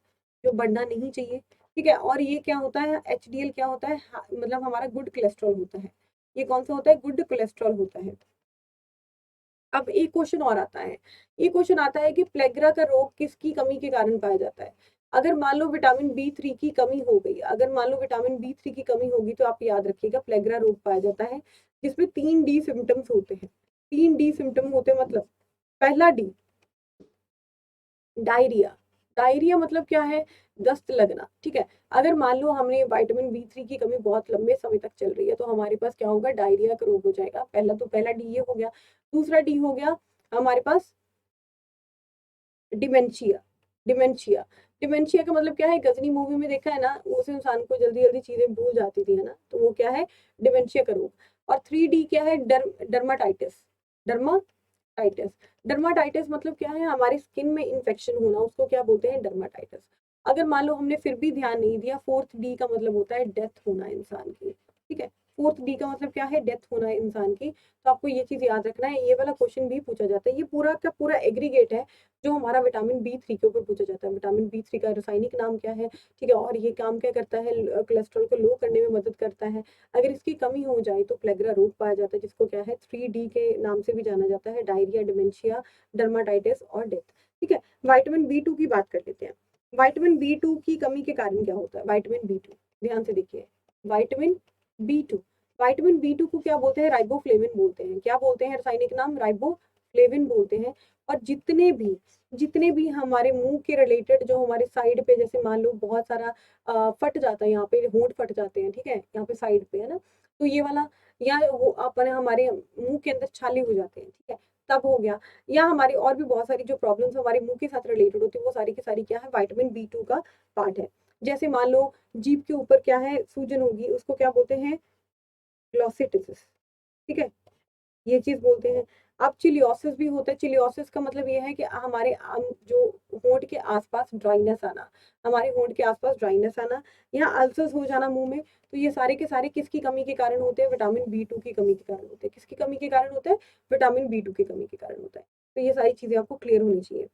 जो बढ़ना नहीं चाहिए, ठीक है। और ये क्या होता है, एचडीएल क्या होता है, मतलब हमारा गुड कोलेस्ट्रॉल होता है। ये कौन सा होता है, गुड कोलेस्ट्रॉल होता है। अब एक क्वेश्चन और आता है, ये क्वेश्चन आता है कि प्लेग्रा का रोग किसकी कमी के कारण पाया जाता है। अगर मान लो विटामिन बी3 की कमी हो गई, अगर मान लो विटामिन बी3 की कमी होगी, तो आप याद रखिएगा प्लेग्रा रोग पाया जाता है, जिसमें 3D सिम्टम्स होते हैं। 3D सिम्टम होते हैं, मतलब पहला डी, डायरिया। डायरिया मतलब क्या है, दस्त लगना, ठीक है। अगर मान लो हमने विटामिन बी3 की कमी बहुत लंबे समय तक चल रही है, तो हमारे पास क्या होगा, डायरिया का रोग हो जाएगा। पहला डी ये हो गया। दूसरा डी हो गया हमारे पास डिमेंशिया। डिमेंशिया, डिमेंशिया का मतलब क्या है, गजनी मूवी में देखा है ना, उस इंसान को जल्दी जल्दी चीजें भूल जाती थी, है ना, तो वो क्या है, डिमेंशिया का रोग। और 3D क्या है, डर्माटाइटिस, डर्माटाइटिस। डर्माटाइटिस मतलब क्या है, हमारी स्किन में इन्फेक्शन होना, उसको क्या बोलते हैं, डर्माटाइटिस। अगर मान लो हमने फिर भी ध्यान नहीं दिया, 4th D का मतलब होता है डेथ होना इंसान की, ठीक है। 4th D का मतलब क्या है, डेथ होना इंसान की। तो आपको ये चीज याद रखना है, ये वाला क्वेश्चन भी पूछा जाता है, ये पूरा का पूरा एग्रीगेट है जो हमारा विटामिन बी3 के ऊपर पूछा जाता है। विटामिन बी3 का रासायनिक नाम क्या है, ठीक है, और ये काम क्या करता है, कोलेस्ट्रॉल को लो करने में मदद करता है। अगर इसकी कमी हो जाए तो प्लेग्रा रोग पाया जाता है, जिसको क्या है, 3D के नाम से भी जाना जाता है, डायरिया, डिमेंशिया, डर्माटाइटिस और डेथ, ठीक है। विटामिन बी2 की बात कर लेते हैं। विटामिन बी2 की कमी के कारण क्या होता है, विटामिन बी2, ध्यान से देखिए, vitamin B two, vitamin B two को क्या बोलते हैं, राइबोफ्लेविन बोलते हैं। क्या बोलते हैं, रासायनिक नाम राइबोफ्लेविन बोलते हैं। और जितने भी हमारे मुंह के रिलेटेड, जो हमारे साइड पे, जैसे मान लो बहुत सारा फट जाता है, यहाँ पे होंठ फट जाते हैं, ठीक है, यहाँ पे साइड पे, है ना, तो ये वाला, या वो अपने हमारे मुंह के अंदर छाले हो जाते हैं, ठीक है, तब हो गया। या हमारी और भी बहुत सारी जो प्रॉब्लम्स हमारे मुंह के साथ रिलेटेड होती है, वो सारी की सारी क्या है, विटामिन बी टू का पार्ट है। जैसे मान लो जीभ के ऊपर क्या है, सूजन होगी, उसको क्या बोलते हैं, ग्लॉसिटिस, ठीक है, ये चीज बोलते हैं। अब चिलियोसिस भी होता है। चिलियोसिस का मतलब ये है कि हमारे जो होंठ के आसपास ड्राइनेस आना, हमारे होंठ के आसपास ड्राइनेस आना, या अल्सर्स हो जाना मुंह में, तो ये सारे के सारे किसकी कमी के कारण होते हैं, विटामिन बी टू की कमी के कारण होते हैं। किसकी कमी के कारण होता है, विटामिन बी टू की कमी के कारण होता है। तो ये सारी चीजें आपको क्लियर होनी चाहिए।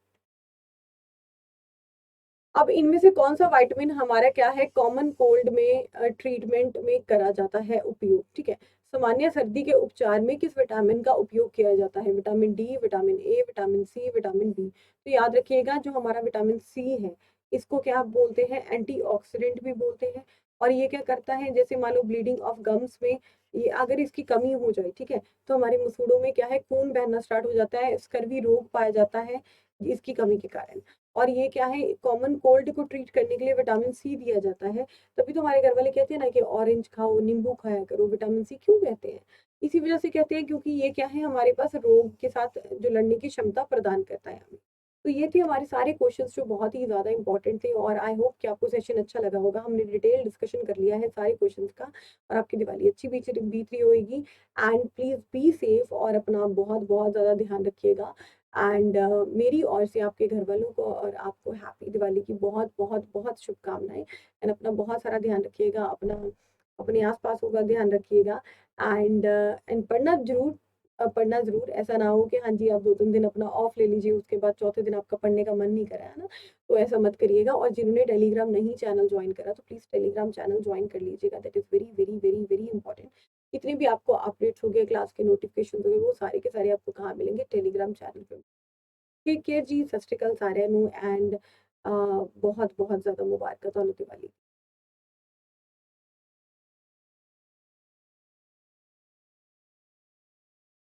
अब इनमें से कौन सा विटामिन हमारा क्या है, कॉमन कोल्ड में ट्रीटमेंट में करा जाता है उपयोग, ठीक है। सामान्य सर्दी के उपचार में किस विटामिन का उपयोग किया जाता है, vitamin D, vitamin A, vitamin C, vitamin B. तो याद रखिएगा, जो हमारा विटामिन सी है, इसको क्या बोलते हैं, एंटीऑक्सीडेंट भी बोलते हैं। और ये क्या करता है, जैसे मान लो ब्लीडिंग ऑफ गम्स में, ये अगर इसकी कमी हो जाए, ठीक है, तो हमारे मसूड़ों में क्या है, खून बहना स्टार्ट हो जाता है, स्कर्वी रोग पाया जाता है इसकी कमी के कारण। और ये क्या है, कॉमन कोल्ड को ट्रीट करने के लिए विटामिन सी दिया जाता है। तभी तो हमारे घर वाले कहते हैं ना कि ऑरेंज खाओ, नींबू खाया करो, विटामिन सी क्यों कहते हैं, इसी वजह से कहते हैं, क्योंकि ये क्या है, हमारे पास रोग के साथ जो लड़ने की क्षमता प्रदान करता है हमें। तो ये थे हमारे सारे क्वेश्चंस जो बहुत ही ज्यादा इंपॉर्टेंट थे, और आई होप कि आपको सेशन अच्छा लगा होगा। हमने डिटेल डिस्कशन कर लिया है सारे क्वेश्चंस का, और आपकी दिवाली अच्छी बीत रही होगी। एंड प्लीज बी सेफ, और अपना बहुत बहुत ज्यादा ध्यान रखिएगा। एंड मेरी ओर से आपके घर वालों को और आपको हैप्पी दिवाली की बहुत बहुत बहुत शुभकामनाएं। एंड अपना बहुत सारा ध्यान रखिएगा, अपना अपने आसपास का ध्यान रखिएगा। एंड पढ़ना जरूर, ऐसा ना हो कि हाँ जी आप 2-3 दिन अपना ऑफ ले लीजिए, उसके बाद चौथे दिन आपका पढ़ने का मन नहीं करा, है ना, तो ऐसा मत करिएगा। और जिन्होंने टेलीग्राम नहीं चैनल ज्वाइन करा, तो प्लीज टेलीग्राम चैनल ज्वाइन कर लीजिएगा, that is very very very very important. जितने भी आपको अपडेट्स हो गए, क्लास के नोटिफिकेशन हो गए, वो सारे के सारे आपको कहाँ मिलेंगे, टेलीग्राम चैनल पे। टेक केयर जी, सत श्री अकाल साਰਿਆਂ ਨੂੰ। एंड बहुत बहुत ज़्यादा मुबारक ਤੁਹਾਨੂੰ दिवाली।